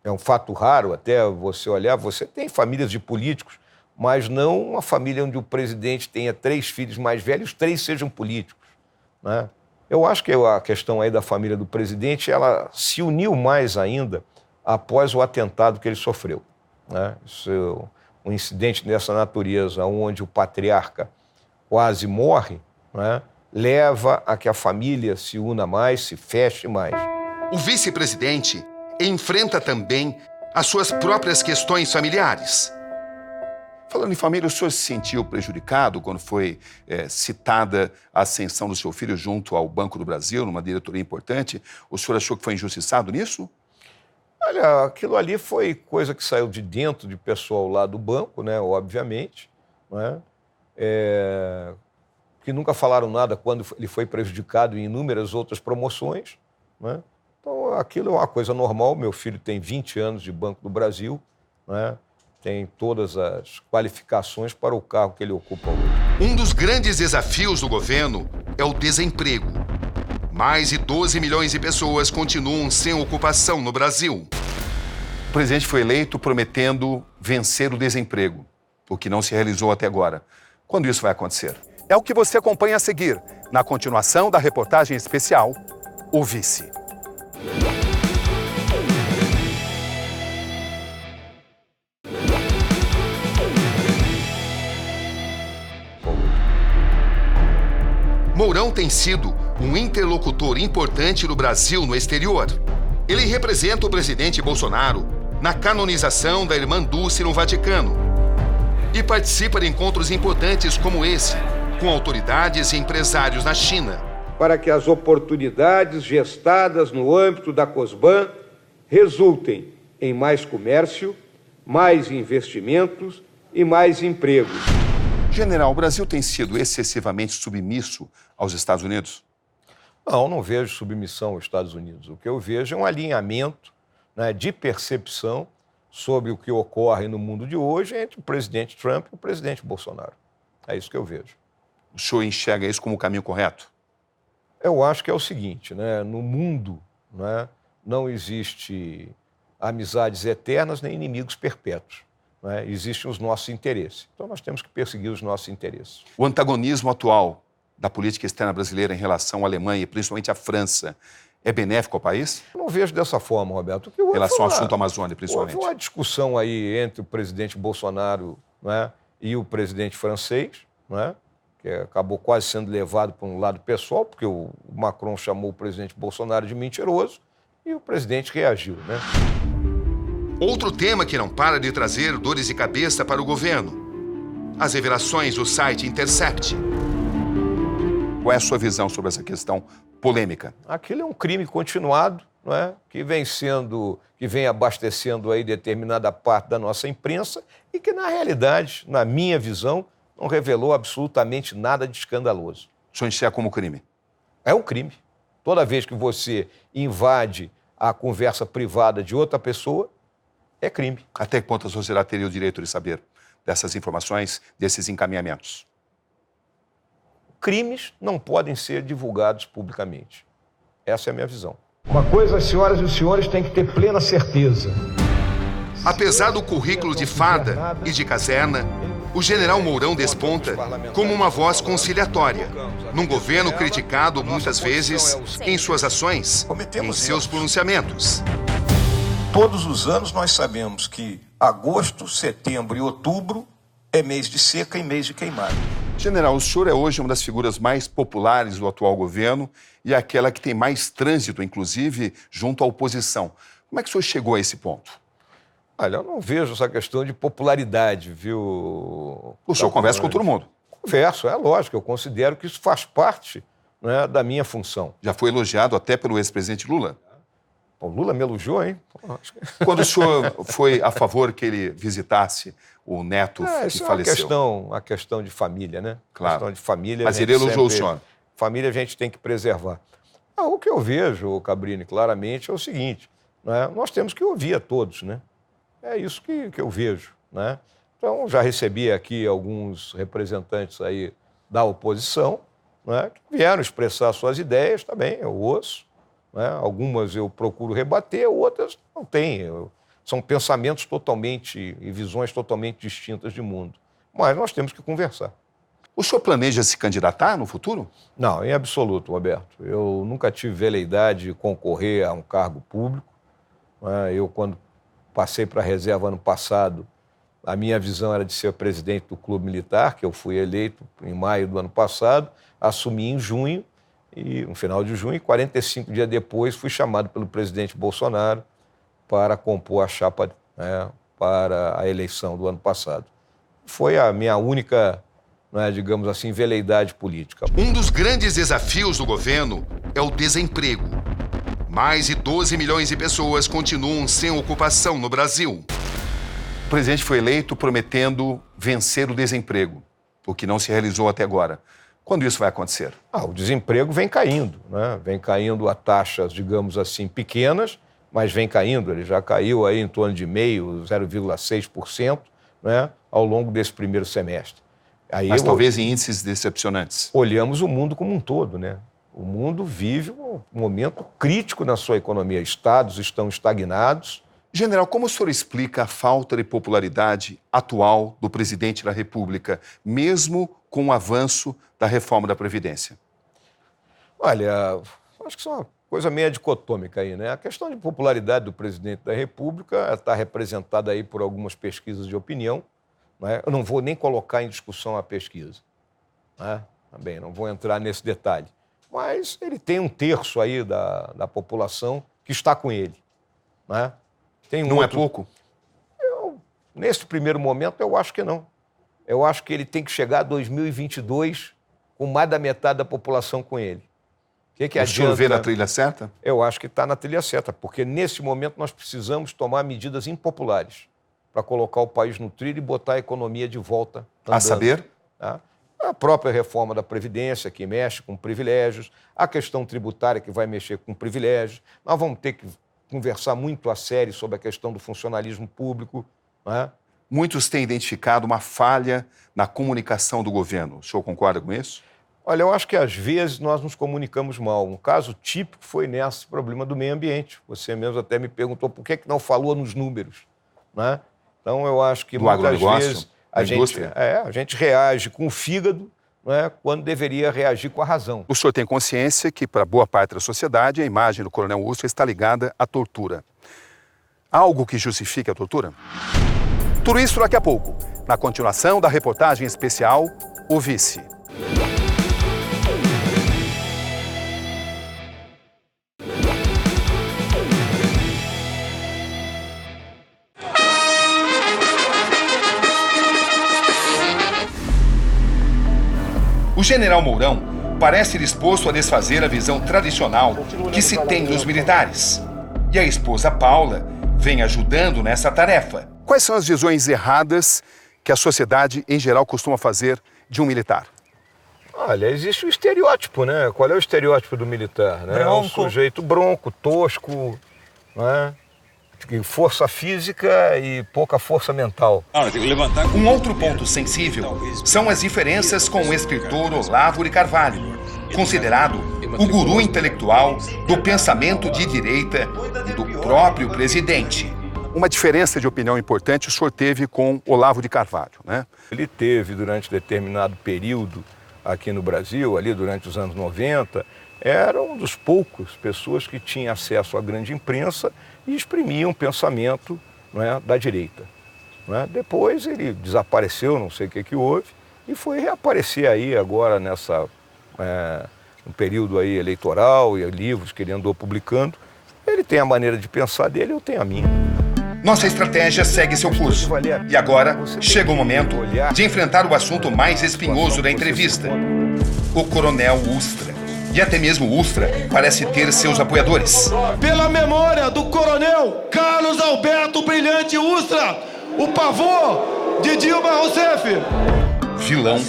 É um fato raro até você olhar, você tem famílias de políticos, mas não uma família onde o presidente tenha 3 filhos mais velhos, os 3 sejam políticos, né? Eu acho que a questão aí da família do presidente, ela se uniu mais ainda após o atentado que ele sofreu, né? Isso, um incidente dessa natureza, onde o patriarca quase morre, né, leva a que a família se una mais, se feche mais. O vice-presidente enfrenta também as suas próprias questões familiares. Falando em família, o senhor se sentiu prejudicado quando foi citada a ascensão do seu filho junto ao Banco do Brasil, numa diretoria importante? O senhor achou que foi injustiçado nisso? Olha, aquilo ali foi coisa que saiu de dentro de pessoal lá do banco, né, obviamente, né? Que nunca falaram nada quando ele foi prejudicado em inúmeras outras promoções, né? Então, aquilo é uma coisa normal. Meu filho tem 20 anos de Banco do Brasil, né? Tem todas as qualificações para o cargo que ele ocupa hoje. Um dos grandes desafios do governo é o desemprego. Mais de 12 milhões de pessoas continuam sem ocupação no Brasil. O presidente foi eleito prometendo vencer o desemprego, o que não se realizou até agora. Quando isso vai acontecer? É o que você acompanha a seguir, na continuação da reportagem especial O Vice. Mourão tem sido um interlocutor importante no Brasil no exterior. Ele representa o presidente Bolsonaro na canonização da irmã Dulce no Vaticano e participa de encontros importantes como esse, com autoridades e empresários na China. Para que as oportunidades gestadas no âmbito da COSBAN resultem em mais comércio, mais investimentos e mais empregos. General, o Brasil tem sido excessivamente submisso aos Estados Unidos? Não vejo submissão aos Estados Unidos. O que eu vejo é um alinhamento, né, de percepção sobre o que ocorre no mundo de hoje entre o presidente Trump e o presidente Bolsonaro. É isso que eu vejo. O senhor enxerga isso como o caminho correto? Eu acho que é o seguinte, né, no mundo, né, não existe amizades eternas nem inimigos perpétuos. Né? Existem os nossos interesses. Então nós temos que perseguir os nossos interesses. O antagonismo atual da política externa brasileira em relação à Alemanha e principalmente à França é benéfico ao país? Eu não vejo dessa forma, Roberto. Em relação ao assunto Amazônia, principalmente. Houve uma discussão aí entre o presidente Bolsonaro, né, e o presidente francês, né, que acabou quase sendo levado para um lado pessoal, porque o Macron chamou o presidente Bolsonaro de mentiroso e o presidente reagiu, né? Outro tema que não para de trazer dores de cabeça para o governo: as revelações do site Intercept. Qual é a sua visão sobre essa questão polêmica? Aquilo é um crime continuado, não é? Que vem abastecendo aí determinada parte da nossa imprensa e que, na realidade, na minha visão, não revelou absolutamente nada de escandaloso. O senhor enxerga como crime? É um crime. Toda vez que você invade a conversa privada de outra pessoa, é crime. Até que ponto a sociedade teria o direito de saber dessas informações, desses encaminhamentos? Crimes não podem ser divulgados publicamente. Essa é a minha visão. Uma coisa, as senhoras e os senhores têm que ter plena certeza. Apesar do currículo de farda e de caserna, o general Mourão desponta como uma voz conciliatória, num governo criticado muitas vezes em suas ações, em seus pronunciamentos. Todos os anos nós sabemos que agosto, setembro e outubro é mês de seca e mês de queimada. General, o senhor é hoje uma das figuras mais populares do atual governo e aquela que tem mais trânsito, inclusive, junto à oposição. Como é que o senhor chegou a esse ponto? Olha, eu não vejo essa questão de popularidade, viu? O senhor conversa com todo mundo? Converso, é lógico. Eu considero que isso faz parte, né, da minha função. Já foi elogiado até pelo ex-presidente Lula? O Lula me elogiou, hein? Quando o senhor foi a favor que ele visitasse o neto que faleceu? Isso é uma questão de família, né? Claro. Questão de família. Mas ele elogiou o senhor? Família a gente tem que preservar. O que eu vejo, Cabrini, claramente é o seguinte, né? Nós temos que ouvir a todos, né? É isso que eu vejo, né? Então, já recebi aqui alguns representantes aí da oposição, né, que vieram expressar suas ideias, também eu ouço. Né? Algumas eu procuro rebater, outras não têm. São pensamentos totalmente e visões totalmente distintas de mundo. Mas nós temos que conversar. O senhor planeja se candidatar no futuro? Não, em absoluto, Roberto. Eu nunca tive veleidade de concorrer a um cargo público. Né? Eu, quando passei para a reserva ano passado, a minha visão era de ser presidente do Clube Militar, que eu fui eleito em maio do ano passado, assumi em junho, e no final de junho, 45 dias depois, fui chamado pelo presidente Bolsonaro para compor a chapa, né, para a eleição do ano passado. Foi a minha única, né, digamos assim, veleidade política. Um dos grandes desafios do governo é o desemprego. Mais de 12 milhões de pessoas continuam sem ocupação no Brasil. O presidente foi eleito prometendo vencer o desemprego, o que não se realizou até agora. Quando isso vai acontecer? O desemprego vem caindo, né? Vem caindo a taxas, digamos assim, pequenas, mas vem caindo. Ele já caiu aí em torno de 0,6%, né, ao longo desse primeiro semestre. Mas talvez em índices decepcionantes. Olhamos o mundo como um todo, né? O mundo vive um momento crítico na sua economia. Estados estão estagnados. General, como o senhor explica a falta de popularidade atual do presidente da República, mesmo com o avanço da reforma da Previdência? Olha, acho que isso é uma coisa meio dicotômica aí, né? A questão de popularidade do presidente da República está representada aí por algumas pesquisas de opinião, né? Eu não vou nem colocar em discussão a pesquisa, né? Também não vou entrar nesse detalhe. Mas ele tem um terço aí da população que está com ele. Né? Tem Não é pouco? Nesse primeiro momento, eu acho que não. Eu acho que ele tem que chegar a 2022 com mais da metade da população com ele. O senhor vê na trilha certa? Eu acho que está na trilha certa, porque nesse momento nós precisamos tomar medidas impopulares para colocar o país no trilho e botar a economia de volta andando. A saber? Tá? A própria reforma da Previdência, que mexe com privilégios, a questão tributária, que vai mexer com privilégios. Nós vamos ter que conversar muito a sério sobre a questão do funcionalismo público. Né? Muitos têm identificado uma falha na comunicação do governo. O senhor concorda com isso? Olha, eu acho que às vezes nós nos comunicamos mal. Um caso típico foi nesse problema do meio ambiente. Você mesmo até me perguntou por que não falou nos números. Né? Então, eu acho que muitas vezes a gente reage com o fígado, né, quando deveria reagir com a razão. O senhor tem consciência que, para boa parte da sociedade, a imagem do Coronel Ustra está ligada à tortura. Há algo que justifique a tortura? Tudo isso daqui a pouco, na continuação da reportagem especial O Vice. O general Mourão parece disposto a desfazer a visão tradicional que se tem dos militares. E a esposa Paula vem ajudando nessa tarefa. Quais são as visões erradas que a sociedade em geral costuma fazer de um militar? Olha, existe o estereótipo, né? Qual é o estereótipo do militar? Né? É um sujeito bronco, tosco, né? Força física e pouca força mental. Um outro ponto sensível são as diferenças com o escritor Olavo de Carvalho, considerado o guru intelectual do pensamento de direita e do próprio presidente. Uma diferença de opinião importante o senhor teve com Olavo de Carvalho, né? Ele teve, durante determinado período aqui no Brasil, ali durante os anos 90, era um dos poucos pessoas que tinham acesso à grande imprensa e exprimiam um pensamento, não é, da direita. Não é? Depois ele desapareceu, não sei o que houve, e foi reaparecer aí agora no período aí eleitoral e livros que ele andou publicando. Ele tem a maneira de pensar dele, eu tenho a minha. Nossa estratégia segue seu curso. E agora chega o momento de enfrentar o assunto mais espinhoso da entrevista: o Coronel Ustra. E até mesmo Ustra parece ter seus apoiadores. Pela memória do Coronel Carlos Alberto Brilhante Ustra, o pavor de Dilma Rousseff. Vilão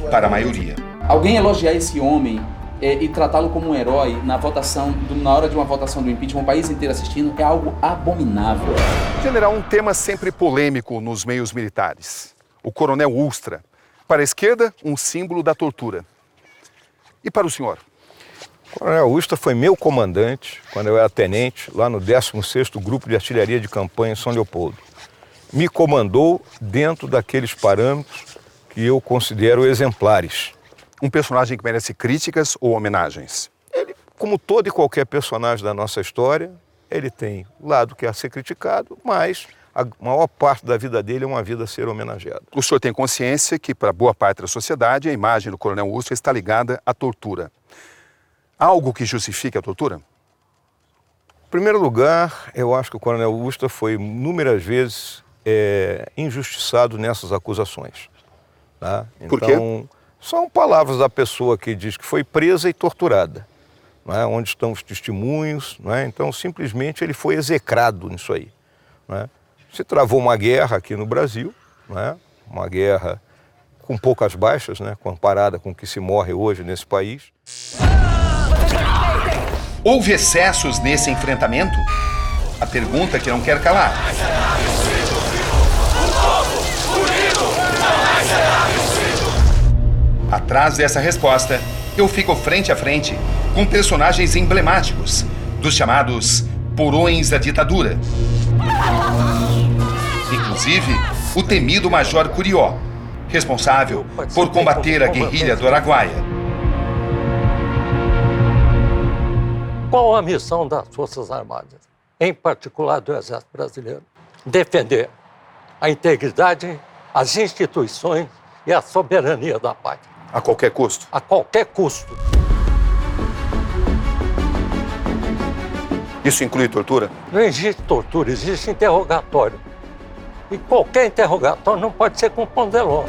para a maioria. Alguém elogiar esse homem e tratá-lo como um herói na hora de uma votação do impeachment, o país inteiro assistindo, é algo abominável. General, um tema sempre polêmico nos meios militares. O Coronel Ustra. Para a esquerda, um símbolo da tortura. E para o senhor? O Coronel Ustra foi meu comandante quando eu era tenente, lá no 16º Grupo de Artilharia de Campanha em São Leopoldo. Me comandou dentro daqueles parâmetros que eu considero exemplares. Um personagem que merece críticas ou homenagens? Ele, como todo e qualquer personagem da nossa história, ele tem lado que é a ser criticado, mas a maior parte da vida dele é uma vida a ser homenageada. O senhor tem consciência que, para boa parte da sociedade, a imagem do Coronel Ustra está ligada à tortura. Há algo que justifique a tortura? Em primeiro lugar, eu acho que o Coronel Ustra foi inúmeras vezes injustiçado nessas acusações. Tá? Por quê? São palavras da pessoa que diz que foi presa e torturada. Não é? Onde estão os testemunhos? Não é? Então, simplesmente, ele foi execrado nisso aí. Não é? Se travou uma guerra aqui no Brasil, não é? Uma guerra com poucas baixas, né? Comparada com o que se morre hoje nesse país. Houve excessos nesse enfrentamento? A pergunta que não quer calar. Atrás dessa resposta, eu fico frente a frente com personagens emblemáticos dos chamados porões da ditadura. Inclusive, o temido Major Curió, responsável por combater a guerrilha do Araguaia. Qual a missão das Forças Armadas, em particular do Exército Brasileiro? Defender a integridade, as instituições e a soberania da pátria. A qualquer custo? A qualquer custo. Isso inclui tortura? Não existe tortura, existe interrogatório. E qualquer interrogatório não pode ser com pão de ló.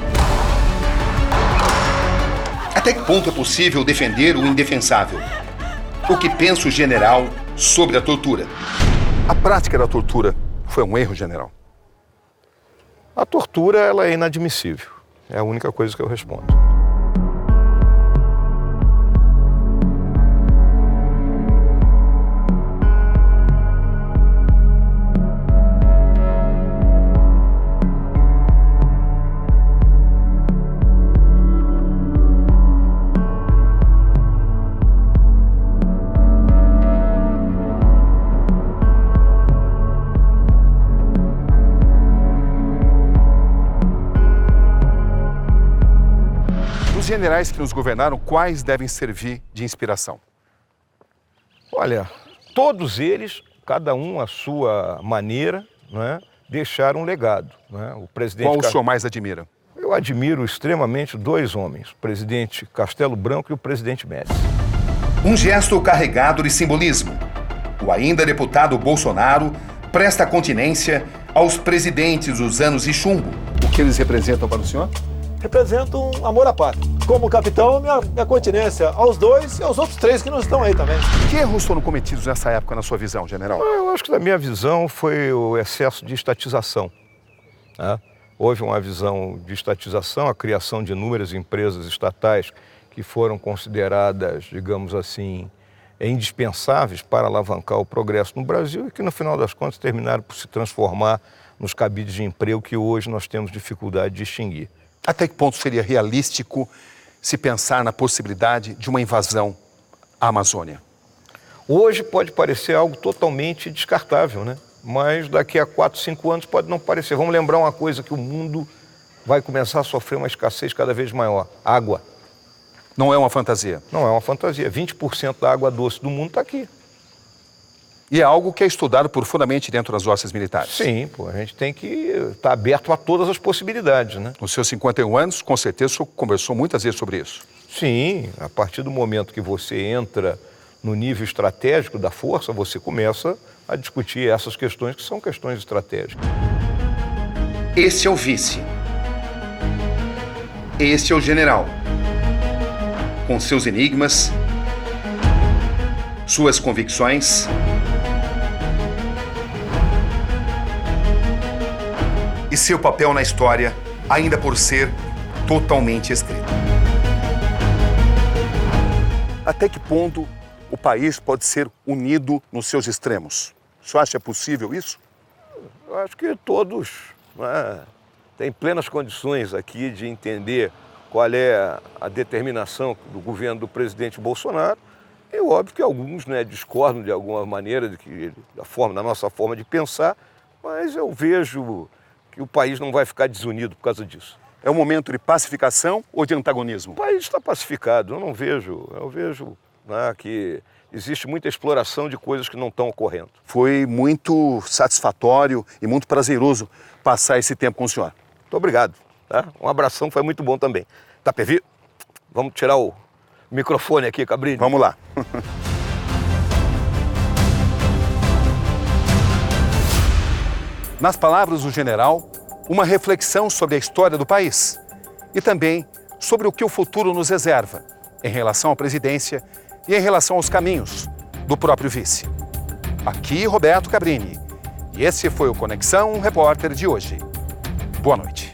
Até que ponto é possível defender o indefensável? O que pensa o general sobre a tortura? A prática da tortura foi um erro, general? A tortura, ela é inadmissível. É a única coisa que eu respondo. Os generais que nos governaram, quais devem servir de inspiração? Olha, todos eles, cada um à sua maneira, né, deixaram um legado. Né? O presidente Qual o senhor mais admira? Eu admiro extremamente dois homens, o presidente Castelo Branco e o presidente Médici. Um gesto carregado de simbolismo. O ainda deputado Bolsonaro presta continência aos presidentes dos anos de chumbo. O que eles representam para o senhor? Representam amor à pátria. Como capitão, minha continência aos dois e aos outros três que não estão aí também. Que erros foram cometidos nessa época, na sua visão, general? Eu acho que, na minha visão, foi o excesso de estatização. Né? Houve uma visão de estatização, a criação de inúmeras empresas estatais que foram consideradas, digamos assim, indispensáveis para alavancar o progresso no Brasil e que, no final das contas, terminaram por se transformar nos cabides de emprego que hoje nós temos dificuldade de extinguir. Até que ponto seria realístico se pensar na possibilidade de uma invasão à Amazônia? Hoje pode parecer algo totalmente descartável, né? Mas daqui a 4, 5 anos pode não parecer. Vamos lembrar uma coisa, que o mundo vai começar a sofrer uma escassez cada vez maior: água. Não é uma fantasia? Não é uma fantasia. 20% da água doce do mundo está aqui. E é algo que é estudado profundamente dentro das forças militares? Sim, a gente tem que estar aberto a todas as possibilidades, né? Nos seus 51 anos, com certeza, o senhor conversou muitas vezes sobre isso. Sim, a partir do momento que você entra no nível estratégico da força, você começa a discutir essas questões que são questões estratégicas. Esse é o vice. Esse é o general. Com seus enigmas, suas convicções e seu papel na história, ainda por ser totalmente escrito. Até que ponto o país pode ser unido nos seus extremos? O senhor acha possível isso? Eu acho que todos, né, têm plenas condições aqui de entender qual é a determinação do governo do presidente Bolsonaro. É óbvio que alguns, né, discordam de alguma maneira da nossa forma de pensar, mas eu vejo que o país não vai ficar desunido por causa disso. É um momento de pacificação ou de antagonismo? O país está pacificado, eu vejo, né, que existe muita exploração de coisas que não estão ocorrendo. Foi muito satisfatório e muito prazeroso passar esse tempo com o senhor. Muito obrigado. Tá? Um abração, foi muito bom também. Tá, Pevi? Vamos tirar o microfone aqui, Cabrini? Vamos lá. Nas palavras do general, uma reflexão sobre a história do país e também sobre o que o futuro nos reserva em relação à presidência e em relação aos caminhos do próprio vice. Aqui, Roberto Cabrini. E esse foi o Conexão Repórter de hoje. Boa noite.